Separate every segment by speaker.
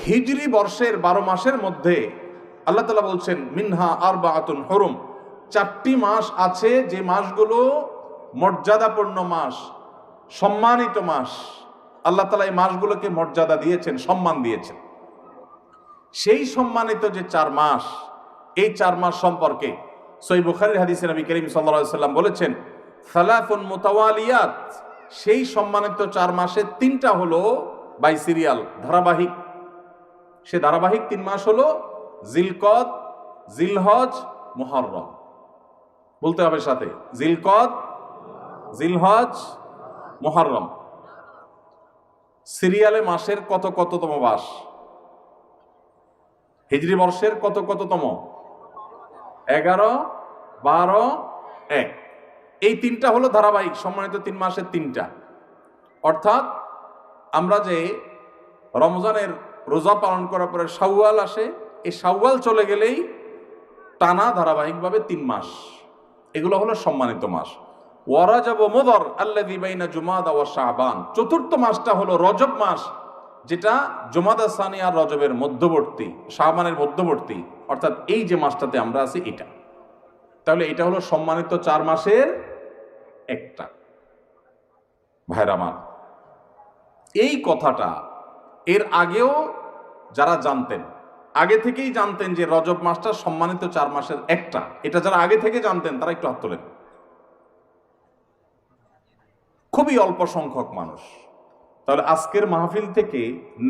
Speaker 1: হিজরি বর্ষের 12 মাসের মধ্যে আল্লাহ তাআলা বলছেন মিনহা আরবাআতুন হুরুম, 4টি মাস আছে যে মাসগুলো মর্যাদাপূর্ণ মাস, সম্মানিত মাস। আল্লাহ তাআলা এই মাসগুলোকে মর্যাদা দিয়েছেন, সম্মান দিয়েছেন। সেই সম্মানিত যে 4 মাস, এই 4 মাস সম্পর্কে সহিহ বুখারীর হাদিসে নবী করিম সাল্লাল্লাহু আলাইহি ওয়াসাল্লাম বলেছেন সালাতুন মুতাওয়ালিয়াত, সেই সম্মানিত 4 মাসে 3টা হলো বাই সিরিয়াল, ধারাবাহিক। সে ধারাবাহিক 3 মাস হলো জিলকদ, জিলহজ, মুহররম। বলতে হবে সাথে, জিলকদ, জিলহজ, মুহররম। সিরিয়ালে মাসের কততম মাস? হিজরি বর্ষের কততম? 11, 12, 1। এই 3টা হলো ধারাবাহিক সম্মানিত 3 মাসের 3টা। অর্থাৎ আমরা যে রমজানের রোজা পালন করার পরে শাওয়াল আসে, এই শাওয়াল চলে গেলেই টানা ধারাবাহিকভাবে 3 মাস, এগুলো হলো সম্মানিত মাস। ওয়া রাজব মুদর আল্লাযী বাইনা জুমাদা ওয়া শাবান, 4র্থ মাসটা হলো রজব মাস, যেটা জুমাদা সানি আর রজবের মধ্যবর্তী, শাবানের মধ্যবর্তী। অর্থাৎ এই যে মাসটাতে আমরা আছি এটা, তাহলে এটা হলো সম্মানিত 4 মাসের একটা। ভাইরা আমার, এই কথাটা এর আগেও যারা জানতেন, আগে থেকেই জানতেন যে রজব মাসটা সম্মানিত 4 মাসের একটা, এটা যারা আগে থেকে জানতেন তারা একটু হাত তোলেন। খুবই অল্প সংখ্যক মানুষ। তাহলে আজকের মাহফিল থেকে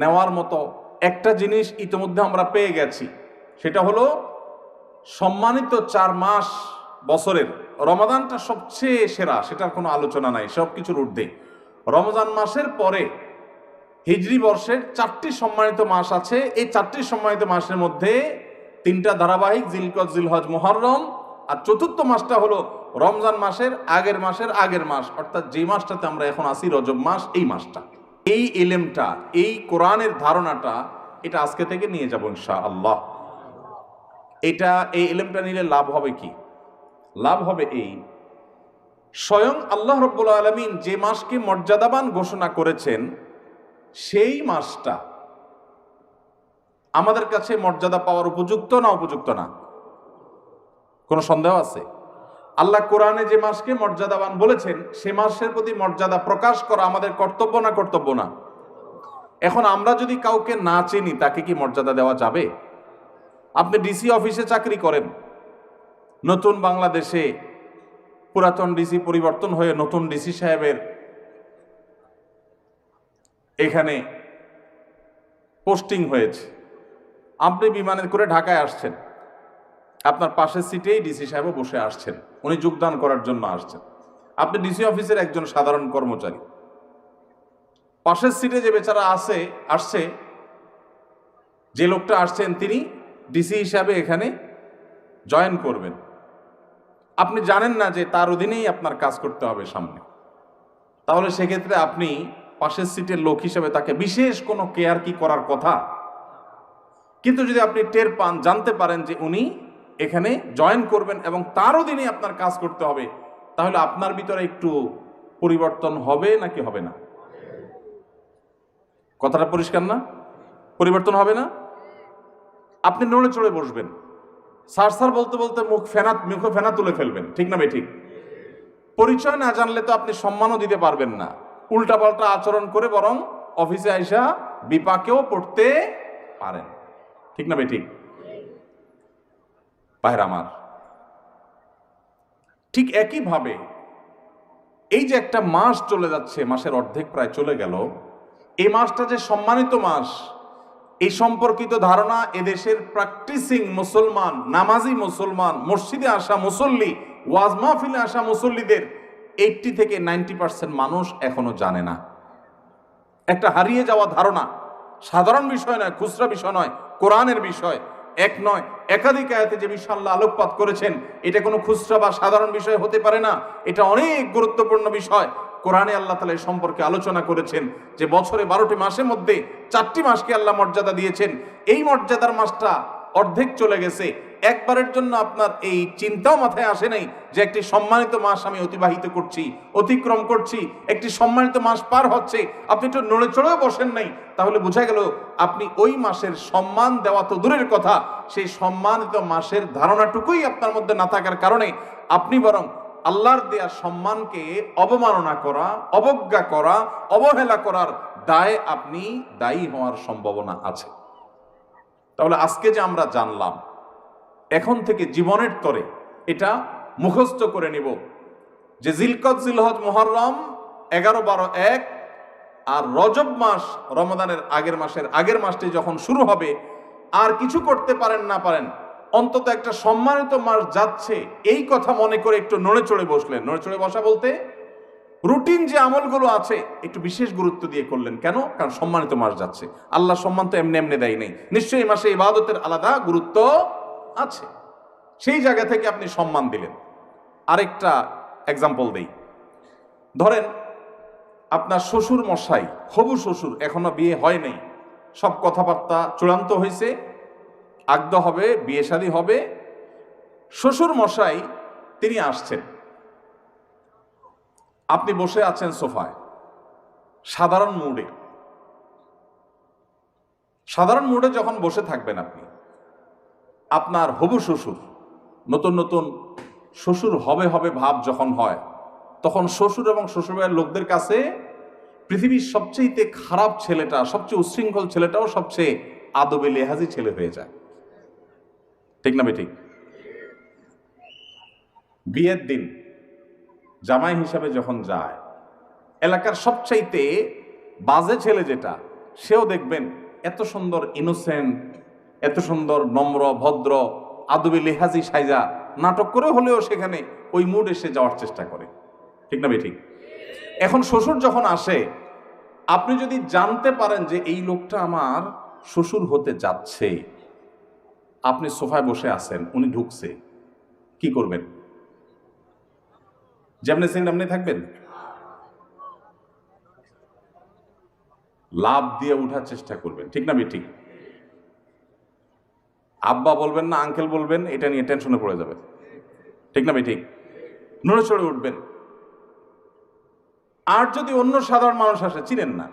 Speaker 1: নেওয়ার মতো একটা জিনিস ইতিমধ্যে আমরা পেয়ে গেছি, সেটা হলো সম্মানিত 4 মাস বছরের রমাদানটা সবচেয়ে সেরা, সেটার কোনো আলোচনা নাই, সবকিছুর ঊর্ধ্বে। রমজান মাসের পরে হিজরি বর্ষের 4টি সম্মানিত মাস আছে। এই 4টি সম্মানিত মাসের মধ্যে 3টা ধারাবাহিক, জিলকদ, জিলহজ, মুহররম, আর 4র্থ মাসটা হলো রমজান মাসের আগের মাস, অর্থাৎ যে মাসটাতে আমরা এখন আছি রজব মাস, এই মাসটা। এই ইলমটা, এই কোরআনের ধারণাটা, এটা আজকে থেকে নিয়ে যাব ইনশাআল্লাহ। এই ইলমটা নিলে লাভ হবে কি? লাভ হবে এই, স্বয়ং আল্লাহ রাব্বুল আলামিন যে মাসকে মর্যাদাবান ঘোষণা করেছেন, সেই মাসটা আমাদের কাছে মর্যাদা পাওয়ার উপযুক্ত না উপযুক্ত না? কোনো সন্দেহ আছে? আল্লাহ কোরআনে যে মাসকে মর্যাদাবান বলেছেন, সে মাসের প্রতি মর্যাদা প্রকাশ করা আমাদের কর্তব্য না কর্তব্য না? এখন আমরা যদি কাউকে না চিনি, তাকে কি মর্যাদা দেওয়া যাবে? আপনি ডিসি অফিসে চাকরি করেন, নতুন বাংলাদেশে পুরাতন ডিসি পরিবর্তন হয়ে নতুন ডিসি সাহেবের এখানে পোস্টিং হয়েছে। আপনি বিমানে করে ঢাকায় আসছেন, আপনার পাশের সিটেই ডিসি সাহেবও বসে আসছেন, উনি যোগদান করার জন্য আসছেন। আপনি ডিসি অফিসের একজন সাধারণ কর্মচারী, পাশের সিটে যে বেচারা আসছে, যে লোকটা আসছেন তিনি ডিসি হিসাবে এখানে জয়েন করবেন। আপনি জানেন না যে তার অধীনেই আপনার কাজ করতে হবে সামনে, তাহলে সেক্ষেত্রে আপনি পাশের সিটের লোক হিসেবে তাকে বিশেষ কোনো কেয়ার কি করার কথা? কিন্তু যদি আপনি টের পান, জানতে পারেন যে উনি এখানে জয়েন করবেন এবং তার অধীনে আপনার কাজ করতে হবে, তাহলে আপনার ভিতরে একটু পরিবর্তন হবে নাকি হবে না? কথাটা পরিষ্কার না? পরিবর্তন হবে না? আপনি নড়ে চড়ে বসবেন, স্যার বলতে বলতে মুখে ফেনা তুলে ফেলবেন, ঠিক না বে ঠিক? পরিচয় না জানলে তো আপনি সম্মানও দিতে পারবেন না, উল্টাপাল্টা আচরণ করে বরং অফিসে আইসা বিপাকেও পড়তে পারেন, ঠিক না বে ঠিক? ভাইরা আমার, ঠিক একইভাবে এই যে একটা মাস চলে যাচ্ছে, মাসের অর্ধেক প্রায় চলে গেল, এই মাসটা যে সম্মানিত মাস, এই সম্পর্কিত ধারণা এদেশের প্র্যাকটিসিং মুসলমান, নামাজি মুসলমান, মসজিদে আসা মুসল্লি, ওয়াজ মাহফিলে আসা মুসল্লিদের 80 থেকে 90% মানুষ এখনো জানে না। একটা হারিয়ে যাওয়া ধারণা, সাধারণ বিষয় নয়, খুচরা বিষয় নয়, কোরআনের বিষয়। এক নয়, একাধিক আয়াতে যে বিষয় আল্লাহ আলোকপাত করেছেন, এটা কোনো খুচরা বা সাধারণ বিষয় হতে পারে না, এটা অনেক গুরুত্বপূর্ণ বিষয়। কোরআনে আল্লাহ তাআলা এই সম্পর্কে আলোচনা করেছেন যে বছরে 12টি মাসের মধ্যে 4টি মাসকে আল্লাহ মর্যাদা দিয়েছেন। এই মর্যাদার মাসটা অর্ধেক চলে গেছে, একবারের জন্য আপনার এই চিন্তাও মাথায় আসে নাই যে একটি সম্মানিত মাস আমি অতিবাহিত করছি, অতিক্রম করছি, একটি সম্মানিত মাস পার হচ্ছে, আপনি একটু নড়ে চড়েও বসেন নাই, তাহলে বোঝা গেল আপনি ওই মাসের সম্মান দেওয়া তো দূরের কথা, সেই সম্মানিত মাসের ধারণাটুকুই আপনার মধ্যে না থাকার কারণে আপনি বরং আল্লাহর দেয়া সম্মানকে অবমাননা করা, অবজ্ঞা করা, অবহেলা করার দায়ে আপনি দায়ী হওয়ার সম্ভাবনা আছে। তাহলে আজকে যে আমরা জানলাম, এখন থেকে জীবনের তরে এটা মুখস্থ করে নিব যে জিলকদ, জিলহজ, মুহররম 11, 12, 1 আর রজব মাস, রমাদানের আগের মাসটি যখন শুরু হবে, আর কিছু করতে পারেন না পারেন, অন্তত একটা সম্মানিত মাস যাচ্ছে এই কথা মনে করে একটু নড়ে চড়ে বসলেন। নড়ে চড়ে বসা বলতে রুটিন যে আমলগুলো আছে একটু বিশেষ গুরুত্ব দিয়ে করলেন। কেন? কারণ সম্মানিত মাস যাচ্ছে। আল্লাহ সম্মান তো এমনি এমনি দেয় নেই, নিশ্চয়ই এই মাসে ইবাদতের আলাদা গুরুত্ব আছে, সেই জায়গা থেকে আপনি সম্মান দিলেন। আরেকটা এক্সাম্পল দেই, ধরেন আপনার শ্বশুর মশাই, হবু শ্বশুর, এখনো বিয়ে হয় নাই, সব কথাবার্তা চূড়ান্ত হয়েছে, আগদ হবে, বিয়ে শাদী হবে, শ্বশুর মশাই তিনি আসছেন, আপনি বসে আছেন সোফায় সাধারণ মুডে যখন বসে থাকবেন আপনি, আপনার হবু শ্বশুর, নতুন নতুন শ্বশুর হবে ভাব যখন হয়, তখন শ্বশুর এবং শ্বশুরবাড়ির লোকদের কাছে পৃথিবীর সবচেয়ে খারাপ ছেলেটা, সবচেয়ে উচ্ছৃঙ্খল ছেলেটাও সবচেয়ে আদবে লেহাজি ছেলে হয়ে যায়। ঠিক না বেঠিক? বিয়ের দিন জামাই হিসাবে যখন যায়, এলাকার সবচাইতে বাজে ছেলে যেটা, সেও দেখবেন এত সুন্দর ইনোসেন্ট, এত সুন্দর নম্র ভদ্র আদবে লেহাজি সাইজা নাটক করে হলেও সেখানে ওই মুড এসে যাওয়ার চেষ্টা করে। ঠিক না বেঠিক? এখন শ্বশুর যখন আসে, আপনি যদি জানতে পারেন যে এই লোকটা আমার শ্বশুর হতে যাচ্ছে, আপনি সোফায় বসে আছেন, উনি ঢুকছে, কি করবেন? যেমনি সিং আপনি থাকবেন, লাভ দিয়ে উঠার চেষ্টা করবেন। ঠিক না বেঠিক? আব্বা বলবেন না আঙ্কেল বলবেন, এটা নিয়ে টেনশনে পড়ে যাবে। ঠিক না বেঠিক? নড়ে চড়ে উঠবেন। আর যদি অন্য সাধারণ মানুষ আসে, চিনেন না,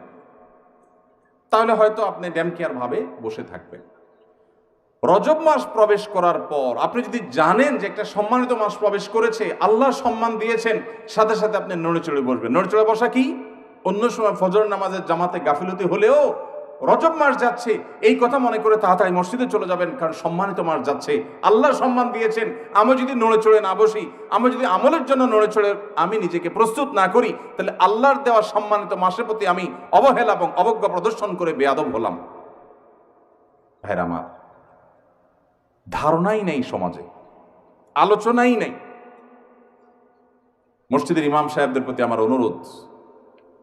Speaker 1: তাহলে হয়তো আপনি ড্যাম কেয়ার ভাবে বসে থাকবেন। রজব মাস প্রবেশ করার পর আপনি যদি জানেন যে একটা সম্মানিত মাস প্রবেশ করেছে, আল্লাহ সম্মান দিয়েছেন, সাথে সাথে আপনি নড়ে চড়ে বসবেন। নড়ে চড়ে বসা কি? অন্য সময় ফজর নামাজের জামাতে গাফিলতি হলেও রজব মাস যাচ্ছে এই কথা মনে করে তাড়াতাড়ি মসজিদে চলে যাবেন, কারণ সম্মানিত মাস যাচ্ছে, আল্লাহ সম্মান দিয়েছেন। আমি যদি নড়ে চড়ে না বসি, আমি যদি আমলের জন্য নড়ে চড়ে আমি নিজেকে প্রস্তুত না করি, তাহলে আল্লাহর দেওয়া সম্মানিত মাসের প্রতি আমি অবহেলা এবং অবজ্ঞা প্রদর্শন করে বেয়াদব হলাম। ভাইরা আমার, ধারণাই নেই সমাজে, আলোচনাই নেই। মসজিদের ইমাম সাহেবদের প্রতি আমার অনুরোধ,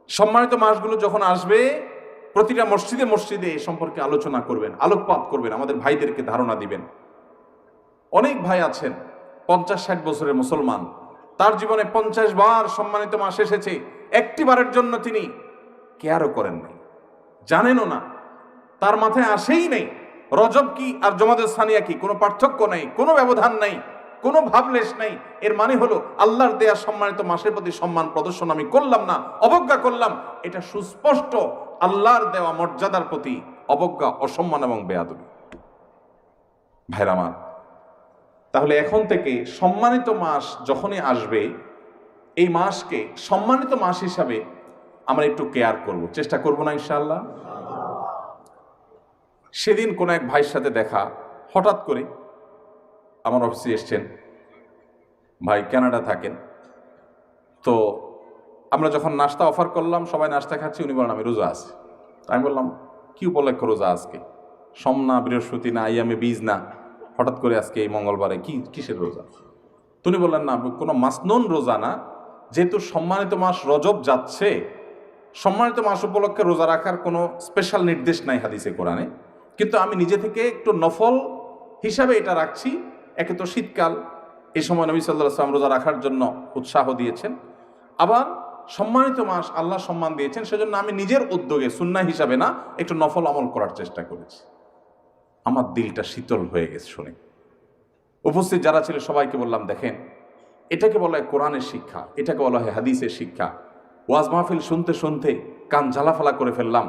Speaker 1: সম্মানিত মাসগুলো যখন আসবে প্রতিটা মসজিদে মসজিদে এ সম্পর্কে আলোচনা করবেন, আলোকপাত করবেন, আমাদের ভাইদেরকে ধারণা দিবেন। অনেক ভাই আছেন 50-60 বছরের মুসলমান, তার জীবনে 50 বার সম্মানিত মাস এসেছে, একটি বারের জন্য তিনি কেয়ারও করেন নাই, জানেনও না, তার মাথায় আসেই নেই রজব কি আর জমাতে সানিয়া কি, কোনো পার্থক্য নাই, কোনো ব্যবধান নাই, কোনো ভাবলেশ নাই। এর মানে হলো আল্লাহর দেয়া সম্মানিত মাসের প্রতি সম্মান প্রদর্শন আমি করলাম না, অবজ্ঞা করলাম। এটা সুস্পষ্ট আল্লাহর দেওয়া মর্যাদার প্রতি অবজ্ঞা, অসম্মান এবং বেয়াদবি। ভাইরা আমার, তাহলে এখন থেকে সম্মানিত মাস যখনই আসবে, এই মাসকে সম্মানিত মাস হিসাবে আমরা একটু কেয়ার করব, চেষ্টা করব না ইনশাআল্লাহ? সেদিন কোন এক ভাইয়ের সাথে দেখা, হঠাৎ করে আমার অফিসে এসছেন, ভাই কানাডা থাকেন। তো আমরা যখন নাস্তা অফার করলাম, সবাই নাস্তা খাচ্ছি, উনি বলেন আমি রোজা আছি। আমি বললাম কি উপলক্ষ রোজা আজকে? সোম না, বৃহস্পতি না, আইয়ামে বীজ না, হঠাৎ করে আজকে এই মঙ্গলবারে কিসের রোজা? তুমি বললেন না, কোনো মাসনুন রোজা না, যেহেতু সম্মানিত মাস রজব যাচ্ছে, সম্মানিত মাস উপলক্ষে রোজা রাখার কোনো স্পেশাল নির্দেশ নাই হাদিসে কোরআনে, কিন্তু আমি নিজে থেকে একটু নফল হিসাবে এটা রাখছি। একে তো শীতকাল, এই সময় নবী সাল্লাল্লাহু আলাইহি ওয়াসাল্লাম রোজা রাখার জন্য উৎসাহ দিয়েছেন, আবার সম্মানিত মাস আল্লাহ সম্মান দিয়েছেন, সেজন্য আমি নিজের উদ্যোগে সুন্নাহ হিসাবে না, একটু নফল আমল করার চেষ্টা করেছি। আমার দিলটা শীতল হয়ে গেছে শুনে। উপস্থিত যারা ছিল সবাইকে বললাম, দেখেন, এটাকে বলা হয় কোরআনের শিক্ষা, এটাকে বলা হয় হাদিসের শিক্ষা। ওয়াজ মাহফিল শুনতে শুনতে কান ঝালাফালা করে ফেললাম,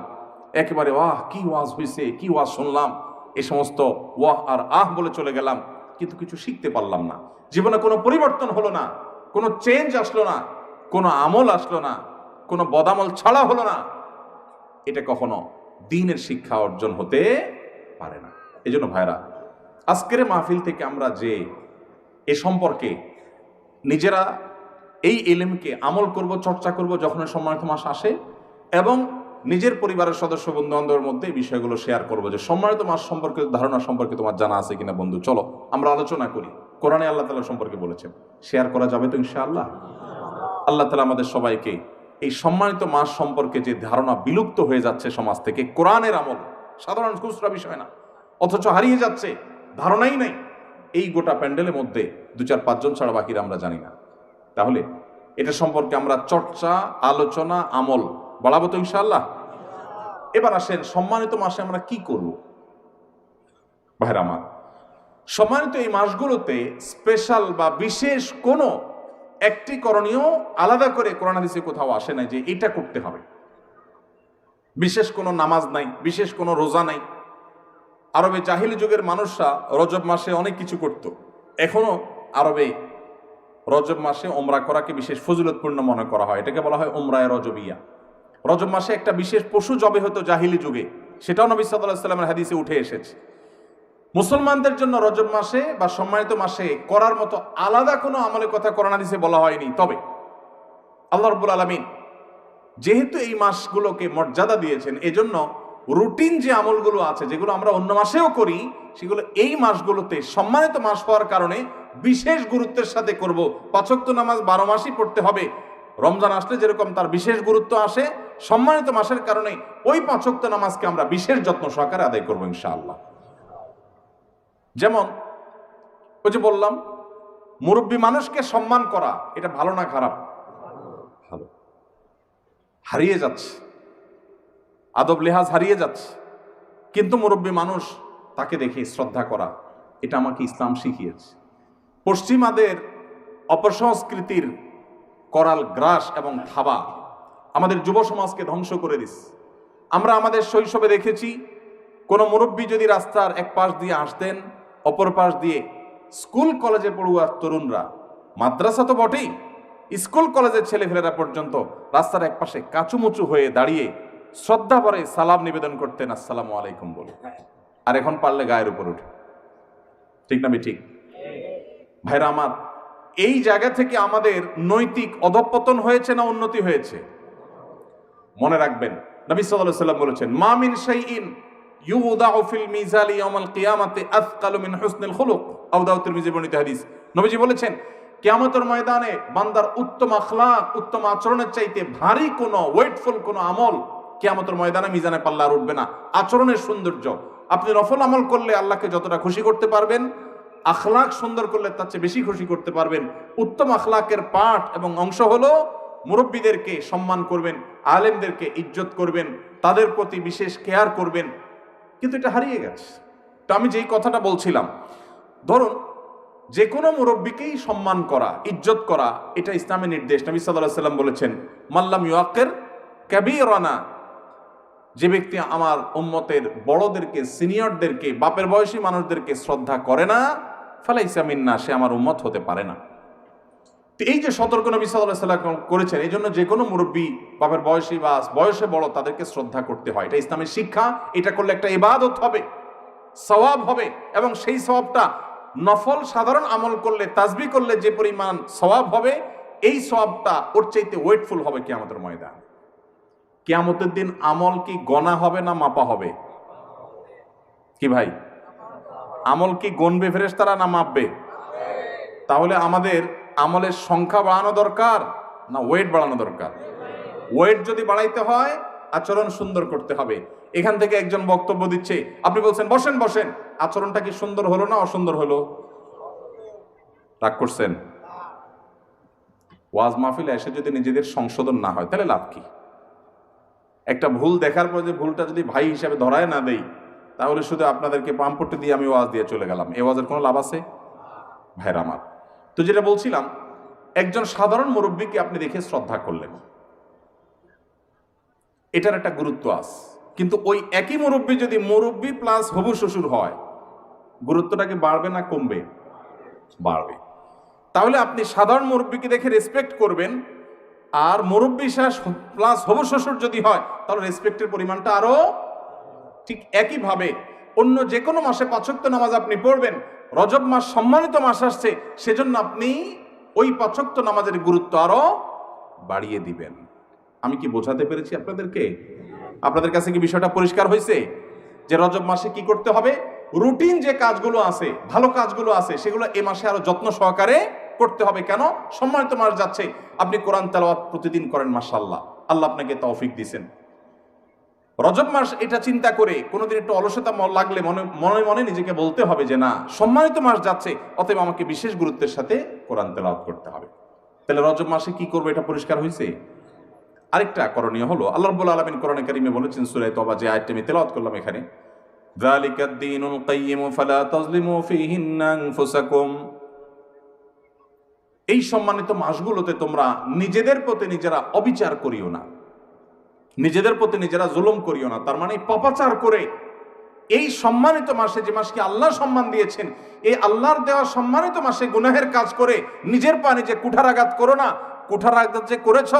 Speaker 1: একেবারে ওয়াহ কি ওয়াজ হয়েছে, কি ওয়াজ শুনলাম, এই সমস্ত ওয়াহ আর আহ বলে চলে গেলাম, কিন্তু কিছু শিখতে পারলাম না। জীবনে কোনো পরিবর্তন হলো না, কোনো চেঞ্জ আসলো না, কোনো আমল আসলো না, কোনো বদামল ছাড়া হলো না। এটা কখনো দ্বীনের শিক্ষা অর্জন হতে পারে না। এই জন্য ভাইরা, আজকের মাহফিল থেকে আমরা যে এ সম্পর্কে নিজেরা এই ইলমকে আমল করব, চর্চা করব যখন সম্মানিত মাস আসে, এবং নিজের পরিবারের সদস্য বন্ধু বান্ধবের মধ্যে এই বিষয়গুলো শেয়ার করবো যে সম্মানিত মাস সম্পর্কে ধারণা সম্পর্কে তোমার জানা আছে কিনা বন্ধু, চলো আমরা আলোচনা করি। কোরআনে আল্লাহ তাআলা সম্পর্কে বলেছেন, শেয়ার করা যাবে তো ইনশাআল্লাহ। আল্লাহ তাআলা আমাদের সবাইকে এই সম্মানিত মাস সম্পর্কে যে ধারণা বিলুপ্ত হয়ে যাচ্ছে সমাজ থেকে, কোরআনের আমল সাধারণ খুচরা বিষয় না, অথচ হারিয়ে যাচ্ছে, ধারণাই নাই, এই গোটা প্যান্ডেলের মধ্যে 2-4-5 জন ছাড়া বাকিরা আমরা জানি না। তাহলে এটা সম্পর্কে আমরা চর্চা, আলোচনা, আমল বাড়াবো তো ইনশাআল্লাহ। এবার আসেন, সম্মানিত মাসে আমরা কি করব? ভাইরা আমার, সম্মানিত এই মাসগুলোতে স্পেশাল বা বিশেষ কোনো একটি করণীয় আলাদা করে কোরআন হাদিসে কোথাও আসে নাই যে এটা করতে হবে। বিশেষ কোনো নামাজ নাই, বিশেষ কোনো রোজা নাই। আরবে জাহিলি যুগের মানুষরা রজব মাসে অনেক কিছু করত। এখনো আরবে রজব মাসে ওমরা করাকে বিশেষ ফজিলতপূর্ণ মনে করা হয়, এটাকে বলা হয় ওমরায়ে রজবিয়া। রজব মাসে একটা বিশেষ পশু জবে হতো জাহিলি যুগে, সেটাও নবী সাল্লাল্লাহু আলাইহি ওয়াসাল্লামের হাদিসে উঠে এসেছে। মুসলমানদের জন্য রজব মাসে বা সম্মানিত মাসে করার মতো আলাদা কোনো আমলের কথা কোরআন হাদিসে বলা হয়নি। তবে আল্লাহ রাব্বুল আলামিন যেহেতু এই মাসগুলোকে মর্যাদা দিয়েছেন, এজন্য রুটিন যে আমলগুলো আছে যেগুলো আমরা অন্য মাসেও করি, সেগুলো এই মাসগুলোতে সম্মানিত মাস হওয়ার কারণে বিশেষ গুরুত্বের সাথে করব। 5 ওয়াক্ত নামাজ 12 মাসই পড়তে হবে। রমজান আসলে যেরকম তার বিশেষ গুরুত্ব আসে, সম্মানিত মাসের কারণে ওই 5 ওয়াক্ত নামাজকে আমরা বিশেষ যত্ন সহকারে আদায় করবো ইনশাআল্লাহ। যেমন ওই যে বললাম, মুরব্বী মানুষকে সম্মান করা, এটা ভালো না খারাপ? ভালো। হারিয়ে যাচ্ছে, আদব লেহাজ হারিয়ে যাচ্ছে, কিন্তু মুরব্বী মানুষ, তাকে দেখে শ্রদ্ধা করা, এটা আমাকে ইসলাম শিখিয়েছে। পশ্চিমাদের অপসংস্কৃতির করাল গ্রাস এবং থাবা আমাদের যুব সমাজকে ধ্বংস করে দিচ্ছে। আমরা আমাদের শৈশবে দেখেছি, কোনো মুরব্বী যদি রাস্তার এক পাশ দিয়ে আসতেন, অপর পাশ দিয়ে স্কুল কলেজে পড়ুয়া তরুণরা, মাদ্রাসা তো বটেই, স্কুল কলেজের ছেলেফেলেরা পর্যন্ত রাস্তার এক পাশে কাচুমুচু হয়ে দাঁড়িয়ে শ্রদ্ধা ভরে সালাম নিবেদন করতেন, আসসালামু আলাইকুম বলে। আর এখন পারলে গায়ের উপর উঠে। ঠিক না ঠিক? ভাইরা আমার, এই জায়গা থেকে আমাদের নৈতিক অধঃপতন হয়েছে না উন্নতি হয়েছে? মনে রাখবেন, নবী সাল্লাল্লাহু আলাইহি ওয়াসাল্লাম বলেছেন, মা মিন শাইইন ইউদাউ ফিল মিজালি ইয়াউমাল কিয়ামাতি আথকালু মিন হুসনিল খুলুক। আবু দাউদ তিরমিজি বর্ণিত হাদিস। নবীজি বলেছেন, কিয়ামতের ময়দানে বান্দার উত্তম আখলাক, উত্তম আচরণের চাইতে ভারী কোনো ওয়েটফুল কোনো আমল কিয়ামতের ময়দানে মিজানে পাল্লা আর উঠবে না। আচরণের সৌন্দর্য, আপনি নফল আমল করলে আল্লাহকে যতটা খুশি করতে পারবেন, আখলাক সুন্দর করলে তার চেয়ে বেশি খুশি করতে পারবেন। উত্তম আখলাকের পাঠ এবং অংশ হলো মুরব্বীদেরকে সম্মান করবেন, আলেমদেরকে ইজ্জত করবেন, তাদের প্রতি বিশেষ কেয়ার করবেন। কিন্তু এটা হারিয়ে গেছে। তো আমি যেই কথাটা বলছিলাম, ধরুন যে কোনো মুরব্বীকেই সম্মান করা, ইজ্জত করা, এটা ইসলামের নির্দেশ। নবী সাল্লাল্লাহু আলাইহি ওয়াসাল্লাম বলেছেন, মাল্লাম ইউআক্কির কাবীরানা, যে ব্যক্তি আমার উম্মতের বড়দেরকে, সিনিয়রদেরকে, বাপের বয়সী মানুষদেরকে শ্রদ্ধা করে না, ফালাইসা মিন্না, সে আমার উম্মত হতে পারে না। এই যে সতর্ক নবী সাল্লাল্লাহু আলাইহি ওয়াসাল্লাম করেছেন, এই জন্য যে কোনো মুরব্বী, বাপের বয়সী বা বয়সে বড়, তাদেরকে শ্রদ্ধা করতে হয়। এটা ইসলামের শিক্ষা। এটা করলে একটা ইবাদত হবে, সওয়াব হবে, এবং সেই সওয়াবটা নফল সাধারণ আমল করলে, তাসবিহ করলে যে পরিমাণ সওয়াব হবে, এই সওয়াবটা ওর চাইতে ওয়েটফুল হবে কিয়ামতের ময়দান। কিয়ামতের দিন আমল কি গণা হবে না মাপা হবে? কি ভাই, আমল কি গণবে ফেরেশতারা না মাপবে? তাহলে আমাদের আমলের সংখ্যা বাড়ানো দরকার না ওয়েট বাড়ানো দরকার? ওয়েট যদি বাড়াইতে হয়, আচরণ সুন্দর করতে হবে। এখান থেকে একজন বক্তব্য দিচ্ছে, আপনি বলছেন বসেন বসেন, আচরণটা কি সুন্দর হলো না অসুন্দর হলো? রাগ করছেন? ওয়াজ মাহফিলে এসে যদি নিজেদের সংশোধন না হয়, তাহলে লাভ কি? একটা ভুল দেখার পর যে ভুলটা যদি ভাই হিসাবে ধরায় না দেই, তাহলে শুধু আপনাদেরকে পাম্পট্টি দিয়ে আমি ওয়াজ দিয়ে চলে গেলাম, এই ওয়াজের কোনো লাভ আছে? ভাইরা আমার, তো যেটা বলছিলাম, একজন সাধারণ মুরব্বীকে আপনি দেখে শ্রদ্ধা করলেন, এটার একটা গুরুত্ব আছে। কিন্তু ওই একই মুরব্বী যদি মুরব্বী প্লাস হবু শ্বশুর হয়, গুরুত্বটা কি বাড়বে না কমবে? বাড়বে। তাহলে আপনি সাধারণ মুরব্বীকে দেখে রেসপেক্ট করবেন, আর মুরব্বী শ্বাস প্লাস হবু শ্বশুর যদি হয় তাহলে রেসপেক্টের পরিমাণটা আরো। ঠিক একইভাবে অন্য যে কোনো মাসে 5 ওয়াক্ত নামাজ আপনি পড়বেন, রজব মাস সম্মানিত মাস আসছে, সেজন্য আপনি ওই 5 ওয়াক্ত নামাজের গুরুত্ব আরো বাড়িয়ে দিবেন। আমি কি বোঝাতে পেরেছি আপনাদেরকে? আপনাদের কাছে কি বিষয়টা পরিষ্কার হয়েছে যে রজব মাসে কি করতে হবে? রুটিন যে কাজগুলো আছে, ভালো কাজগুলো আছে, সেগুলো এই মাসে আরো যত্ন সহকারে করতে হবে। কেন? সম্মানিত মাস যাচ্ছে, আপনি কোরআন তেলাওয়াত প্রতিদিন করেন, মাশাআল্লাহ, আল্লাহ আপনাকে তৌফিক দিয়েছেন। রজব মাস এটা চিন্তা করে কোনোদিন একটু অলসতা লাগলে মনে মনে নিজেকে বলতে হবে যে না, সম্মানিত মাস যাচ্ছে, অতএব আমাকে বিশেষ গুরুত্বের সাথে কোরআন তেলাওয়াত করতে হবে। তাহলে রজব মাসে কি করবো, এটা পরিষ্কার হয়েছে। আরেকটা করণীয় হলো, আল্লাহ রাব্বুল আলামিন কোরআনে কারীমে বলেছেন সূরা তওবা, যে আয়াতটি আমি তেলাওয়াত করলাম এখানে, যালিকাদ দীনুল কাইয়্যিম ফালা তাজলিমু ফীহিন্না আনফুসাকুম। এই সম্মানিত মাসগুলোতে তোমরা নিজেদের প্রতি নিজেরা অবিচার করিও না, নিজেদের প্রতি নিজেরা জুলুম করিও না। তার মানে পাপাচার করে এই সম্মানিত মাসে, যে মাসকে আল্লাহ সম্মান দিয়েছেন, এই আল্লাহর দেওয়া সম্মানিত মাসে গুনাহের কাজ করে নিজের পা নিজে কুঠারাঘাত করো না। কুঠারাঘাত যে করেছ,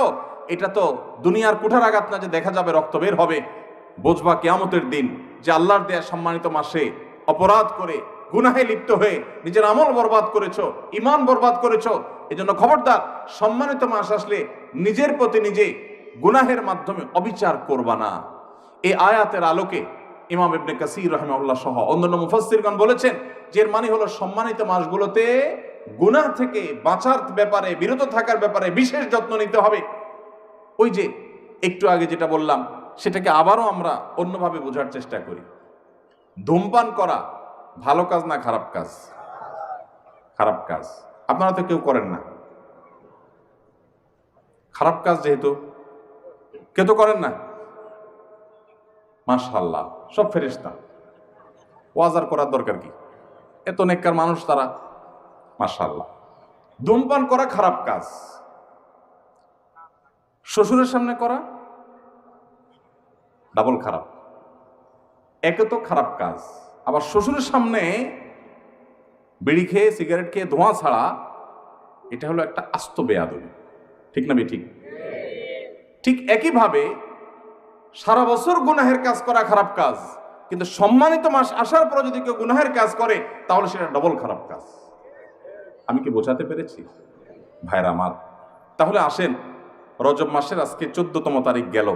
Speaker 1: এটা তো দুনিয়ার কুঠারাঘাত না যে দেখা যাবে রক্ত বের হবে, বুঝবা কিয়ামতের দিন যে আল্লাহর দেয়া সম্মানিত মাসে অপরাধ করে গুনাহে লিপ্ত হয়ে নিজের আমল বরবাদ করেছো, ইমান বরবাদ করেছো। এজন্য খবরদার, সম্মানিত মাস আসলে নিজের প্রতি নিজে গুনাহের মাধ্যমে অবিচার করবা না। এই আয়াতের আলোকে ইমাম ইবনে কাসির রাহিমাহুল্লাহ সহ অন্যান্য মুফাসসিরগণ বলেছেন যে এর মানে হলো সম্মানিত মাসগুলোতে গুনাহ থেকে বাঁচার ব্যাপারে, বিরত থাকার ব্যাপারে বিশেষ যত্ন নিতে হবে। ওই যে একটু আগে যেটা বললাম, সেটাকে আবারও আমরা অন্যভাবে বোঝার চেষ্টা করি। ধূমপান করা ভালো কাজ না খারাপ কাজ? খারাপ কাজ। আপনারা তো কেউ করেন না, খারাপ কাজ যেহেতু কেউ তো করেন না। মাশাআল্লাহ, সব ফেরেশতা, ওয়াজার করার দরকার কি? এত নেককার মানুষ তারা, মাশাআল্লাহ। ধূমপান করা খারাপ কাজ, শ্বশুরের সামনে করা ডাবল খারাপ। একে তো খারাপ কাজ, আবার শ্বশুরের সামনে বিড়ি খেয়ে সিগারেট খেয়ে ধোঁয়া ছাড়া, এটা হলো একটা আস্ত বেয়াদবি। ঠিক না ঠিক? ঠিক একইভাবে সারা বছর গুনাহের কাজ করা খারাপ কাজ, কিন্তু সম্মানিত মাস আসার পর যদি কেউ গুনাহের কাজ করে তাহলে সেটা ডবল খারাপ কাজ। আমি কি বোঝাতে পেরেছি ভাইরা আমার? তাহলে আসেন, রজব মাসের আজকে 14তম তারিখ গেল,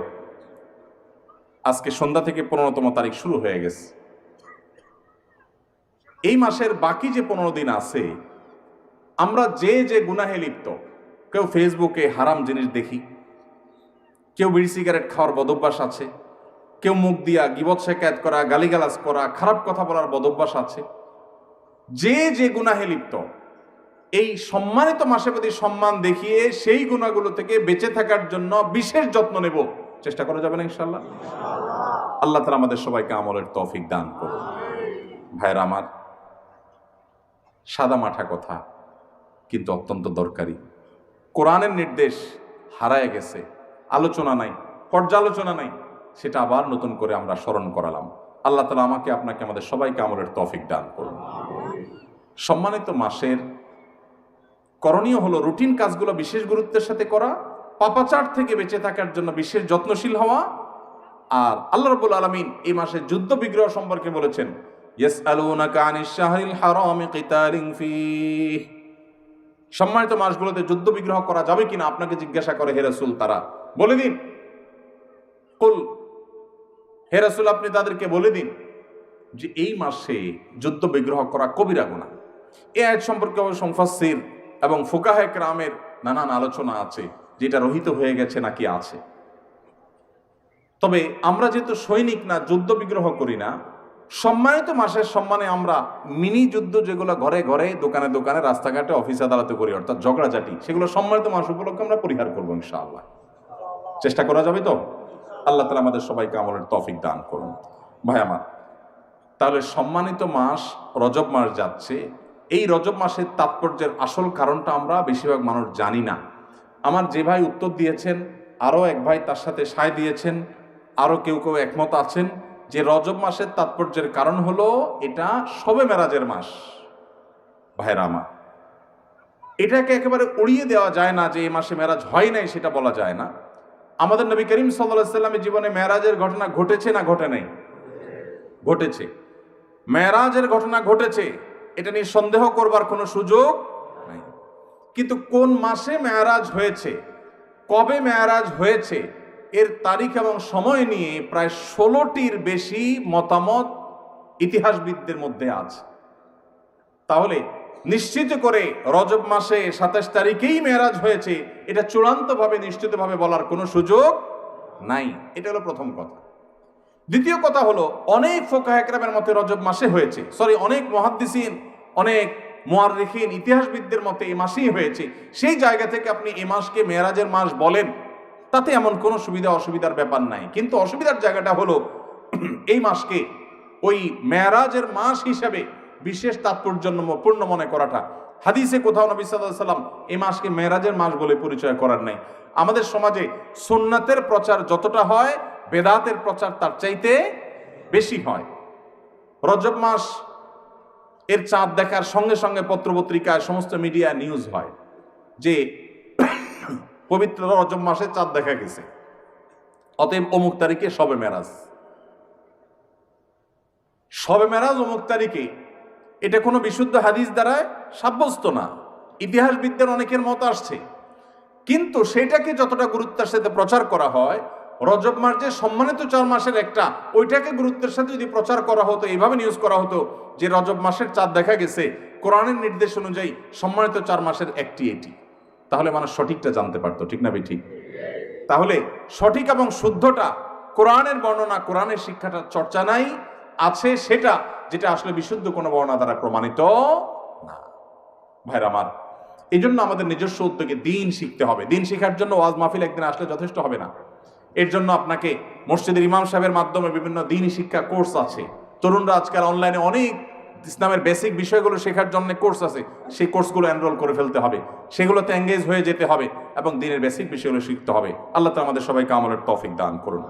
Speaker 1: আজকে সন্ধ্যা থেকে 15তম তারিখ শুরু হয়ে গেছে। এই মাসের বাকি যে 15 দিন আছে, আমরা যে যে গুনাহে লিপ্ত, কেউ ফেসবুকে হারাম জিনিস দেখি, কেউ বিড়ি সিগারেট খাওয়ার বদভ্যাস আছে, কেউ মুখ দিয়া গীবত শিকায়াত করা, গালিগালাজ করা, খারাপ কথা বলার বদভ্যাস আছে। যে যে গুনাহে লিপ্ত, এই সম্মানিত মাসে প্রতি সম্মান দেখিয়ে সেই গুনাহগুলো থেকে বেঁচে থাকার জন্য বিশেষ যত্ন নেব, চেষ্টা করা যাবে না ইনশাআল্লাহ? আল্লাহ তাআলা আমাদের সবাইকে আমলের তৌফিক দান করুন। ভাইরা আমার, সাদা মাঠা কথা কিন্তু অত্যন্ত দরকারি। কোরআনের নির্দেশ হারায় গেছে, আলোচনা নাই, পর্যালোচনা নাই, সেটা আবার নতুন করে আমরা স্মরণ করালাম। আল্লাহ তাআলা আমাকে, আপনাকে, আমাদের সবাইকে আমলের তৌফিক দান করুন। সম্মানিত মাসের করণীয় হলো রুটিন কাজগুলো বিশেষ গুরুত্বের সাথে করা, পাপাচার থেকে বেঁচে থাকার জন্য বিশেষ যত্নশীল হওয়া। আর আল্লাহ রাব্বুল আলামিন এই মাসে যুদ্ধ বিগ্রহ সম্পর্কে বলেছেন, ইয়াসআলুনাকা আনিশ শাহরিল হারামি কিতালিন ফীহ। সম্মানিত মাসগুলোতে যুদ্ধ বিগ্রহ করা যাবে কিনা আপনাকে জিজ্ঞাসা করে হে রাসূল, তারা বলে দিন, কুল, হে রাসূল আপনি তাদেরকে বলে দিন যে এই মাসে যুদ্ধ বিগ্রহ করা কবিরা গুনাহ। এই আয়াত সম্পর্কে মুফাসসির এবং ফুকাহায়ে কেরামের নানান আলোচনা আছে, যেটা রহিত হয়ে গেছে নাকি আছে। তবে আমরা যেহেতু সৈনিক না, যুদ্ধ বিগ্রহ করি না, সম্মানিত মাসের সম্মানে আমরা মিনি যুদ্ধ যেগুলো ঘরে ঘরে, দোকানে দোকানে, রাস্তাঘাটে, অফিস আদালতে করি, অর্থাৎ ঝগড়াঝাটি, সেগুলো সম্মানিত মাস উপলক্ষে আমরা পরিহার করবো ইনশাআল্লাহ। চেষ্টা করা যাবে তো? আল্লাহ তাআলা আমাদের সবাইকে আমলের তৌফিক দান করুন। ভাই আমার, তাহলে সম্মানিত মাস রজব মাস যাচ্ছে, এই রজব মাসের তাৎপর্যের আসল কারণটা আমরা বেশিরভাগ মানুষ জানি না। আমার যে ভাই উত্তর দিয়েছেন, আরও এক ভাই তার সাথে সায় দিয়েছেন, আরও কেউ কেউ একমত আছেন যে রজব মাসের তাৎপর্যের কারণ হলো এটা শবে মেরাজের মাস। ভাইরা আমার, এটাকে একেবারে উড়িয়ে দেওয়া যায় না যে এই মাসে মেরাজ হয় নাই, সেটা বলা যায় না। আমাদের নবী করিম সাল্লাল্লাহু আলাইহি সাল্লামের জীবনে মেরাজের ঘটনা ঘটেছে না ঘটে নাই? ঘটেছে। মেরাজের ঘটনা ঘটেছে, এটা নিয়ে সন্দেহ করবার কোনো সুযোগ নাই। কিন্তু কোন মাসে মেরাজ হয়েছে, কবে মেরাজ হয়েছে, এর তারিখ এবং সময় নিয়ে প্রায় 16টির বেশি মতামত ইতিহাসবিদদের মধ্যে আছে। তাহলে নিশ্চিত করে রজব মাসে 27 তারিখেই মেরাজ হয়েছে এটা চূড়ান্তভাবে নিশ্চিতভাবে বলার কোনো সুযোগ নাই। এটা হলো প্রথম কথা। দ্বিতীয় কথা হলো, অনেক ফুকাহা ইকরামের মতে রজব মাসে হয়েছে, অনেক মুহাদ্দিসিন, অনেক মুআররিখিন, ইতিহাসবিদদের মতে এই মাসেই হয়েছে। সেই জায়গা থেকে আপনি এই মাসকে মেরাজের মাস বলেন, তাতে এমন কোনো সুবিধা অসুবিধার ব্যাপার নাই। কিন্তু অসুবিধার জায়গাটা হলো এই মাসকে ওই মেরাজের মাস হিসাবে বিশেষ তাৎপর্যপূর্ণ মনে করাটা। হাদিসে কোথাও নবী সাল্লাল্লাহু আলাইহি ওয়াসাল্লাম এই মাসকে মেরাজের মাস বলে পরিচয় করার নাই। আমাদের সমাজে সুন্নাতের প্রচার যতটা হয়, বেদাতের প্রচার তার চাইতে বেশি হয়। রজব মাস এর চাঁদ দেখার সঙ্গে সঙ্গে পত্রপত্রিকায়, সমস্ত মিডিয়া নিউজ হয় যে পবিত্র রজব মাসে চাঁদ দেখা গেছে, অতএব অমুক তারিখে শবে মেরাজ। শবে মেরাজ অমুক তারিখে, এটা কোনো বিশুদ্ধ হাদিস দ্বারা সাব্যস্ত না। ইতিহাসবিদদের অনেকের মত আসছে, কিন্তু সেটাকে যতটা গুরুত্বের সাথে প্রচার করা হয়, রজব মাস যে সম্মানিত 4 মাসের একটা, ওইটাকে গুরুত্বের সাথে যদি প্রচার করা হতো, এইভাবে নিউজ করা হতো যে রজব মাসের চাঁদ দেখা গেছে, কোরআনের নির্দেশ অনুযায়ী সম্মানিত 4 মাসের একটি এটি, তাহলে মানুষ সঠিকটা জানতে পারতো। ঠিক না ঠিক? তাহলে সঠিক এবং শুদ্ধটা, কোরআনের বর্ণনা, কোরআনের শিক্ষাটা চর্চা নাই, আছে সেটা যেটা আসলে বিশুদ্ধ কোনো বর্ণনা দ্বারা প্রমাণিত না। ভাইরা আমার, এই জন্য আমাদের নিজস্ব উদ্যোগে দিন শিখতে হবে। দিন শেখার জন্য ওয়াজ মাহফিল একদিন আসলে যথেষ্ট হবে না। এর জন্য আপনাকে মসজিদের ইমাম সাহেবের মাধ্যমে বিভিন্ন দিনই শিক্ষা কোর্স আছে। তরুণরা আজকাল অনলাইনে অনেক ইসলামের বেসিক বিষয়গুলো শেখার জন্য কোর্স আছে, সেই কোর্সগুলো এনরোল করে ফেলতে হবে, সেগুলোতে এঙ্গেজ হয়ে যেতে হবে এবং দিনের বেসিক বিষয়গুলো শিখতে হবে। আল্লাহ তাআলা আমাদের সবাইকে আমলের তৌফিক দান করুন।